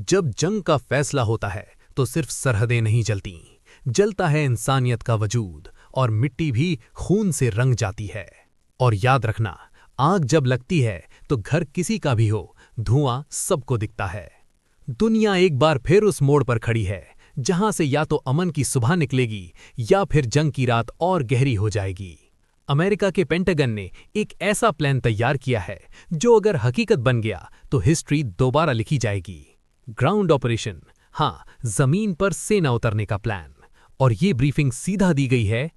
जब जंग का फैसला होता है तो सिर्फ सरहदें नहीं जलती, जलता है इंसानियत का वजूद और मिट्टी भी खून से रंग जाती है। और याद रखना, आग जब लगती है तो घर किसी का भी हो, धुआं सबको दिखता है। दुनिया एक बार फिर उस मोड़ पर खड़ी है जहां से या तो अमन की सुबह निकलेगी या फिर जंग की रात और गहरी हो जाएगी। अमेरिका के पेंटागन ने एक ऐसा प्लान तैयार किया है जो अगर हकीकत बन गया तो हिस्ट्री दोबारा लिखी जाएगी। ग्राउंड ऑपरेशन, हाँ, जमीन पर सेना उतरने का प्लान। और ये ब्रीफिंग सीधा दी गई है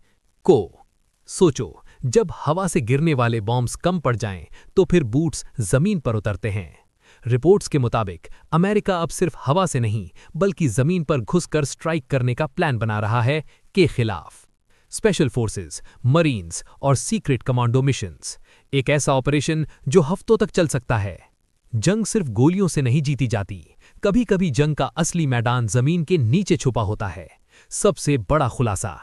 को। सोचो, जब हवा से गिरने वाले बॉम्ब्स कम पड़ जाएं तो फिर बूट्स जमीन पर उतरते हैं। रिपोर्ट्स के मुताबिक अमेरिका अब सिर्फ हवा से नहीं बल्कि जमीन पर घुसकर स्ट्राइक करने का प्लान बना रहा है के खिलाफ। स्पेशल फोर्सेस, मरीन्स और सीक्रेट कमांडो मिशंस, एक ऐसा ऑपरेशन जो हफ्तों तक चल सकता है। जंग सिर्फ गोलियों से नहीं जीती जाती, कभी कभी जंग का असली मैदान जमीन के नीचे छुपा होता है। सबसे बड़ा खुलासा,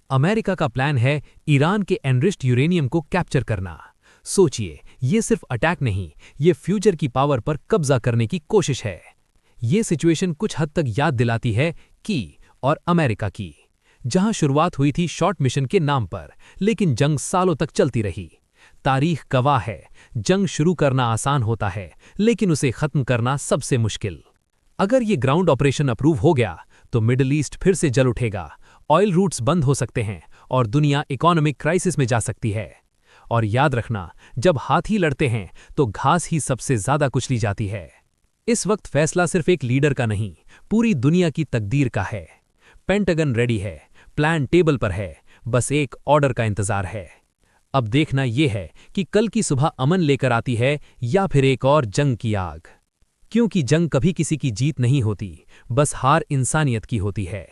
अमेरिका का प्लान है ईरान के एनरिच्ड यूरेनियम को कैप्चर करना। सोचिए, ये सिर्फ अटैक नहीं, ये फ्यूचर की पावर पर कब्जा करने की कोशिश है। ये सिचुएशन कुछ हद तक याद दिलाती है की और अमेरिका की, जहां शुरुआत हुई थी शॉर्ट मिशन के नाम पर, लेकिन जंग सालों तक चलती रही। तारीख गवाह है, जंग शुरू करना आसान होता है लेकिन उसे खत्म करना सबसे मुश्किल। अगर ये ग्राउंड ऑपरेशन अप्रूव हो गया तो मिडिल ईस्ट फिर से जल उठेगा, ऑयल रूट्स बंद हो सकते हैं और दुनिया इकोनॉमिक क्राइसिस में जा सकती है। और याद रखना, जब हाथी लड़ते हैं तो घास ही सबसे ज्यादा कुचली जाती है। इस वक्त फैसला सिर्फ एक लीडर का नहीं, पूरी दुनिया की तकदीर का है। पेंटागन रेडी है, प्लान टेबल पर है, बस एक ऑर्डर का इंतजार है। अब देखना यह है कि कल की सुबह अमन लेकर आती है या फिर एक और जंग की आग। क्योंकि जंग कभी किसी की जीत नहीं होती, बस हार इंसानियत की होती है।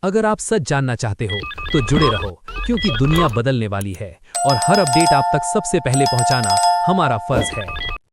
अगर आप सच जानना चाहते हो तो जुड़े रहो, क्योंकि दुनिया बदलने वाली है और हर अपडेट आप तक सबसे पहले पहुंचाना हमारा फर्ज है।